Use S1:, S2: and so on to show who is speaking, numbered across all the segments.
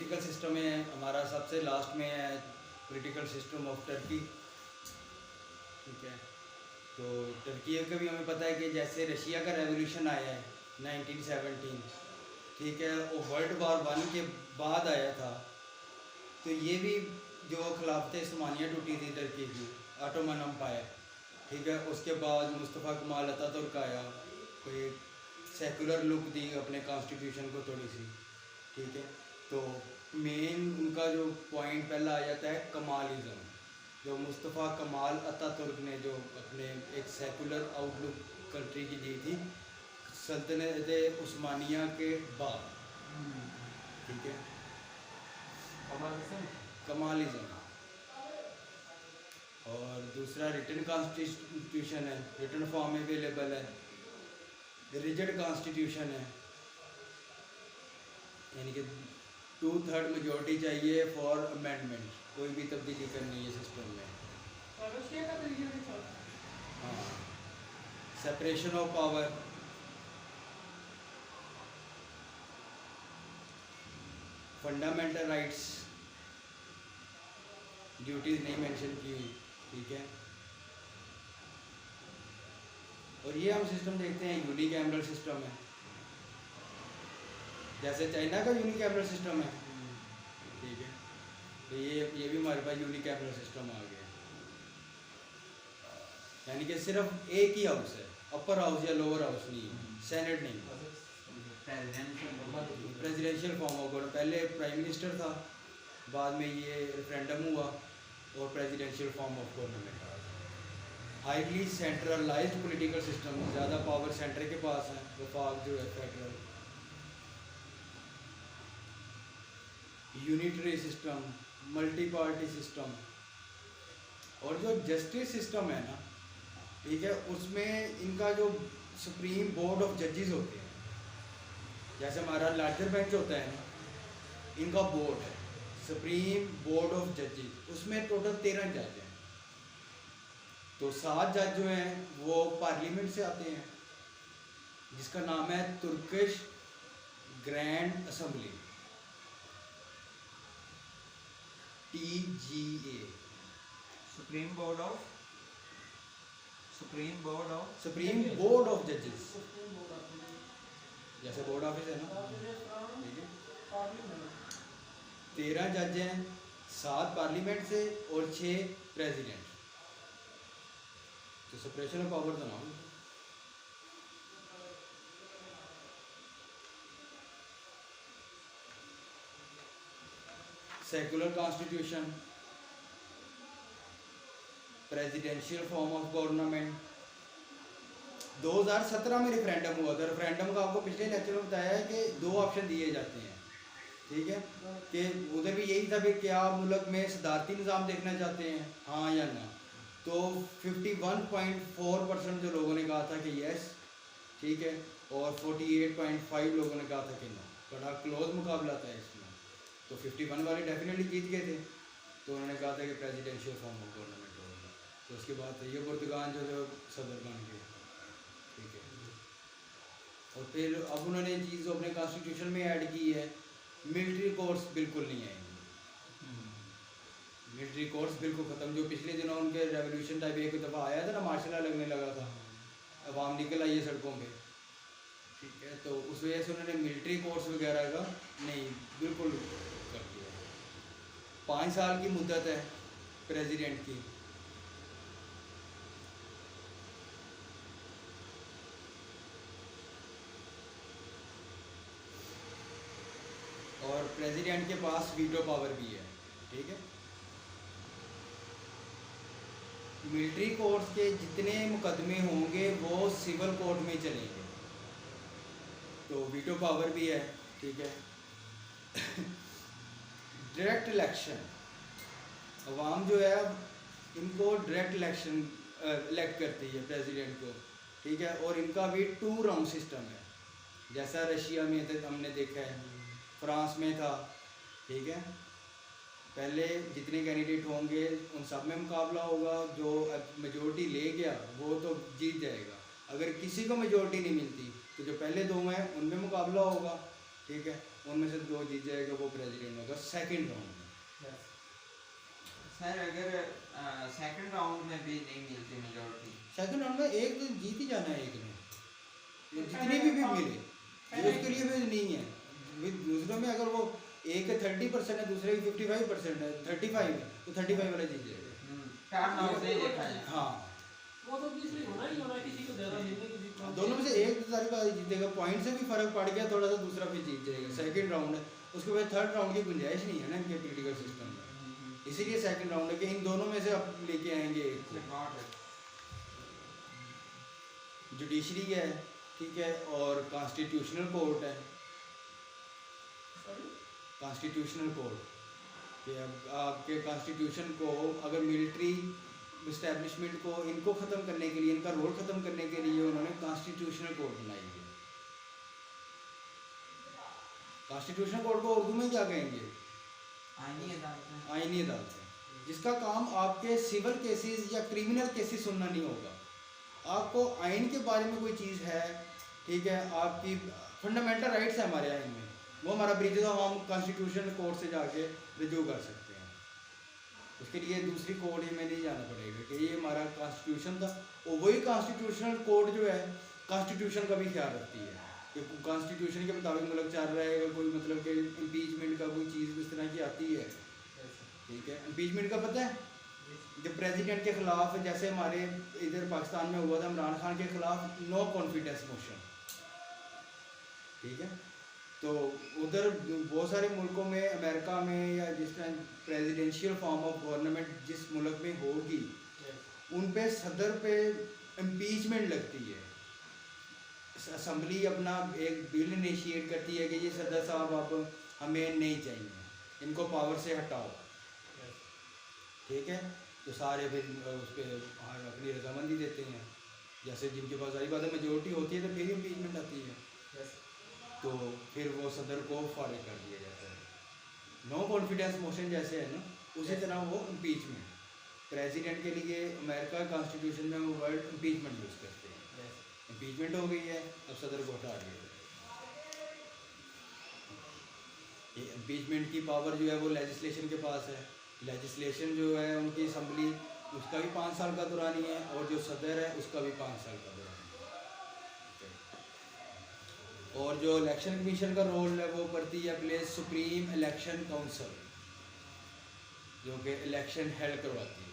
S1: Political system में हमारा सबसे लास्ट में है पॉलिटिकल सिस्टम ऑफ टर्की। ठीक है, तो टर्की का भी हमें पता है कि जैसे रशिया का रेवोल्यूशन आया है 1917, ठीक है, वो वर्ल्ड वॉर 1 के बाद आया था। तो ये भी जो खिलाफत उस्मानिया टूटी थी टर्की की, ऑटोमन एम्पायर, ठीक है, उसके बाद मुस्तफ़ा कमाल अतातुर्क आया, कोई सेकुलर लुक दी अपने कॉन्स्टिट्यूशन को थोड़ी सी। ठीक है, तो मेन उनका जो पॉइंट पहला आ जाता है कमालिज़म, जो मुस्तफ़ा कमाल अतातुर्क ने जो अपने एक सेकुलर आउटलुक कंट्री की दी थी सल्तनत उस्मानिया के बाद। ठीक है, कमालिज़म। और दूसरा रिटन कॉन्स्टिट्यूशन है, रिटन फॉर्म में अवेलेबल है। रिजिड कॉन्स्टिट्यूशन है, यानी कि 2/3 मेजोरिटी चाहिए फॉर अमेंडमेंट, कोई भी तब्दीली करनी है सिस्टम में। हाँ, separation of power, fundamental rights, duties नहीं मेंशन की हुई। ठीक है, और ये हम सिस्टम देखते हैं यूनिकैमरल सिस्टम है, जैसे चाइना का यूनिकैमरल सिस्टम है। ठीक है, तो ये भी हमारे पास यूनिकैमरल सिस्टम आ गया, यानी कि सिर्फ एक ही हाउस है, अपर हाउस या लोअर हाउस नहीं, सेनेट नहीं, प्रेसिडेंशियल फॉर्म ऑफ गवर्नमेंट। पहले प्राइम मिनिस्टर था, बाद में ये रेफरेंडम हुआ और प्रेसिडेंशियल फॉर्म ऑफ गवर्नमेंट आ गया। हाईली सेंट्रलाइज्ड पॉलिटिकल सिस्टम, ज़्यादा पावर सेंटर के पास है, वफाक जो है federal. Unitary system, multi party system, और जो जस्टिस सिस्टम है ना, ठीक है, उसमें इनका जो सुप्रीम बोर्ड ऑफ जजेस होते हैं, जैसे हमारा लार्जर बेंच होता है ना, इनका बोर्ड है सुप्रीम बोर्ड ऑफ जजेस, उसमें टोटल 13 जज हैं। तो 7 जज जो हैं वो पार्लियामेंट से आते हैं, जिसका नाम है Turkish grand assembly, TGA,
S2: supreme board of
S1: जजेस, जैसे बोर्ड ऑफिस है ना। ठीक है, 13 जज हैं, 7 पार्लियामेंट से और 6 प्रेसिडेंट। तो सेपरेशन ऑफ पावर तो ना, secular constitution, presidential form of government. 2017 में रेफरेंडम हुआ था। रेफरेंडम का आपको पिछले लेक्चर में बताया है कि 2 ऑप्शन दिए जाते हैं। ठीक है, कि उधर भी यही था कि क्या मुल्क में सदारती निज़ाम देखना चाहते हैं, हाँ या ना। तो 51.4% जो लोगों ने कहा था कि यस, ठीक है, और 48.5 लोगों ने कहा था कि नो। बड़ा क्लोज मुकाबला था इसमें, तो 51 वाले डेफिनेटली जीत गए थे। तो उन्होंने कहा था कि प्रेसिडेंशियल फॉर्म ऑफ गवर्नमेंट होगा। तो उसके बाद ये पुर्तगाल जो सदर बन गए। ठीक है, और फिर अब उन्होंने ये चीज़ अपने कॉन्स्टिट्यूशन में ऐड की है, मिलिट्री कोर्स बिल्कुल नहीं आएंगे। मिलिट्री कोर्स बिल्कुल ख़त्म। जो पिछले दिनों उनके रेवोल्यूशन टाइप एक दफ़ा आया था ना, मार्शल लॉ लगने लगा था, अवाम निकल आई है सड़कों पे। ठीक है, तो उस वजह से उन्होंने मिलिट्री कोर्स वगैरह का नहीं, बिल्कुल कर दिया। 5 साल की मुद्दत है प्रेसिडेंट की। और प्रेसिडेंट के पास वीटो पावर भी है। ठीक है, मिलिट्री कोर्ट्स के जितने मुकदमे होंगे वो सिविल कोर्ट में चलेंगे, तो वीटो पावर भी है। ठीक है, डायरेक्ट इलेक्शन, अवाम जो है इनको डायरेक्ट इलेक्शन इलेक्ट करती है प्रेसिडेंट को। ठीक है, और इनका भी 2 राउंड सिस्टम है, जैसा रशिया में हमने देखा है, फ्रांस में था। ठीक है, पहले जितने कैंडिडेट होंगे उन सब में मुकाबला होगा, जो मेजोरिटी ले गया वो तो जीत जाएगा। अगर किसी को मेजोरिटी नहीं मिलती तो जो पहले 2 हैं उनमें मुकाबला होगा। ठीक है, उनमें से 2 जीत जाएगा वो प्रेसिडेंट होगा सेकंड राउंड में।
S2: सर अगर सेकंड राउंड में भी नहीं मिलती मेजोरिटी,
S1: सेकंड राउंड में एक तो जीत ही जाना है, एक ने जितनी भी मिले ये उसके लिए भी नहीं है। दूसरों में अगर वो एक 30% है, दूसरे की 55% है, 35 है, तो 35 वाला जीत जाएगा।
S2: टर्न आउट नहीं देखा जाए।
S1: हाँ
S3: वो तो किसी होना ही होना, किसी को ज़्यादा देने की भी
S1: दोनों में से एक तो सारी बात जीतेगा, पॉइंट से भी फर्क पड़ गया थोड़ा सा, दूसरा फिर जीत जाएगा। सेकंड राउंड है, उसके बाद थर्ड राउंड की गुंजाइश नहीं है ना इनके पॉलिटिकल सिस्टम में, इसीलिए सेकंड राउंड है कि इन दोनों में से अब लेके आएंगे एक को। जुडिशरी है, ठीक है, और कॉन्स्टिट्यूशनल कोर्ट है। कॉन्स्टिट्यूशनल कोर्ट कि अब आपके कॉन्स्टिट्यूशन को अगर मिलिट्री इस्टेब्लिशमेंट को इनको ख़त्म करने के लिए, इनका रोल ख़त्म करने के लिए उन्होंने कॉन्स्टिट्यूशनल कोर्ट बनाई है। कॉन्स्टिट्यूशनल कोर्ट को उर्दू में क्या कहेंगे?
S2: आईनी अदालत।
S1: आईनी अदालत है, जिसका काम आपके सिविल केसेस या क्रिमिनल केसेस सुनना नहीं होगा। आपको आइन के बारे में कोई चीज़ है, ठीक है, आपकी फंडामेंटल राइट्स है हमारे आइन में, वो हमारा ब्रीच है, हम कॉन्स्टिट्यूशन कोर्ट से जाके रिज्यू कर सकते हैं। उसके लिए दूसरी कोर्ट में नहीं जाना पड़ेगा कि ये हमारा कॉन्स्टिट्यूशन था, और वही कॉन्स्टिट्यूशनल कोर्ट जो है कॉन्स्टिट्यूशन का भी ख्याल रखती है कि कॉन्स्टिट्यूशन के मुताबिक मुल्क चल रहा है। अगर कोई मतलब कि इम्पीचमेंट का कोई चीज़ इस तरह की आती है, ठीक है, इम्पीचमेंट का पता है जब प्रेसिडेंट के खिलाफ, जैसे हमारे इधर पाकिस्तान में हुआ था इमरान खान के खिलाफ नो कॉन्फिडेंस मोशन, ठीक है, तो उधर बहुत सारे मुल्कों में, अमेरिका में या जिस time presidential form of government जिस मुल्क में होगी, उन पे सदर पे इम्पीचमेंट लगती है। असम्बली अपना एक बिल इनिशिएट करती है कि ये सदर साहब अब हमें नहीं चाहिए, इनको पावर से हटाओ, ठीक है, तो सारे फिर उस पर अपनी रजामंदी देते हैं। जैसे जिनके पास सारी बातें मेजोरिटी होती है तो फिर इम्पीचमेंट आती है, तो फिर वो सदर को फारिग कर दिया जाता है। नो कॉन्फिडेंस मोशन जैसे है ना, उसी तरह वो इम्पीचमेंट। प्रेसिडेंट के लिए अमेरिका कॉन्स्टिट्यूशन में वो वर्ड इम्पीचमेंट यूज़ करते हैं। इम्पीचमेंट हो गई है, अब सदर को हटा दिया। ये इम्पीचमेंट की पावर जो है वो लेजिस्लेशन के पास है। लेजिस्लेशन जो है उनकी असम्बली, उसका भी 5 साल का दौरानी है, और जो सदर है उसका भी 5 साल का दौरानी है। और जो इलेक्शन कमीशन का रोल है वो करती है प्ले सुप्रीम इलेक्शन काउंसिल, जो कि इलेक्शन हेल्ड करवाती है।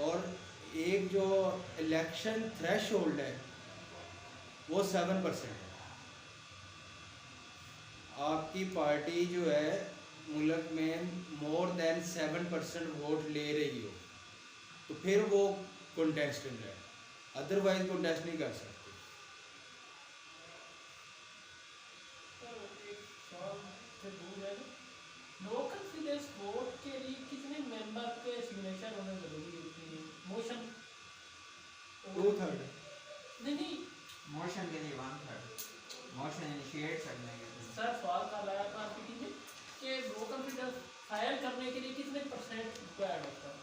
S1: और एक जो इलेक्शन थ्रेशोल्ड है वो 7% है। आपकी पार्टी जो है मुल्क में मोर देन 7% वोट ले रही हो तो फिर वो कंटेस्टेंट है, अदरवाइज कंटेस्ट नहीं कर सकते।
S3: नो कॉन्फिडेंस वोट के लिए कितने मेंबर के सिग्नेचर होने जरूरी होती है? मोशन
S1: 2/3
S3: नहीं,
S2: मोशन के लिए 1/3, मोशन इनिशिएट करने के लिए।
S3: सर सवाल का लाया था आपकी में कि नो कॉन्फिडेंस फाइल करने के लिए कितने परसेंट रिक्वायर्ड होता है?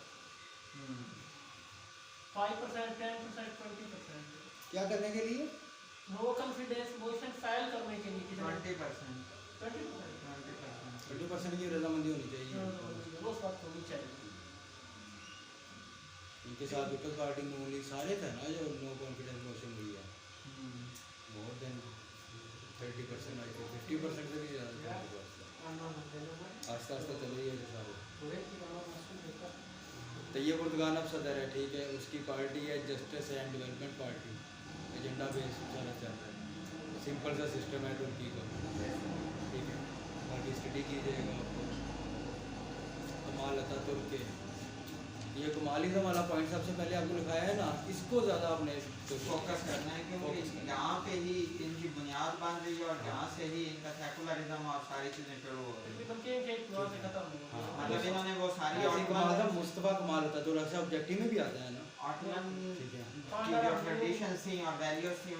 S3: 5%, 10%, 20%?
S1: क्या करने के लिए?
S3: नो कॉन्फिडेंस मोशन फाइल करने के लिए कितने?
S2: 20%।
S1: 20% की रजामंदी होनी चाहिए।
S3: वो बात होनी चाहिए।
S1: इनके साथ पीपल्स पार्टी नून लीग सारे थे ना जो नो कॉन्फिडेंस मोशन हुई है, मोर देन 30%, आई थिंक 50% से भी ज़्यादा। आस्ता आस्ता चले गए सारे। तैयब उर्दगान अब सदर है, ठीक है, उसकी पार्टी है justice and development party, agenda base सारा चल रहा है। सिंपल सा सिस्टम है तुर्की का, ठीक है, बाकी स्टडी कीजिएगा आपको। कमाल अतातुर्क के ये कमालिज़म वाला पॉइंट सबसे पहले आपको लिखाया है ना, इसको ज़्यादा आपने
S2: फोकस करना है क्योंकि यहाँ पे ही इनकी बुनियाद बन रही है और यहाँ से ही इनका सेकुलरिज्म और सारी चीज़ें शुरू हो रही है। मतलब इन्होंने वो सारी
S1: कमाल मुस्तफ़ा कमाल अतातुर्क से ऑब्जेक्टिव में भी आता है ना,
S2: ऑटोनॉमी
S1: ठीक है,
S2: ट्रेडिशंस थी और वैल्यूज थी।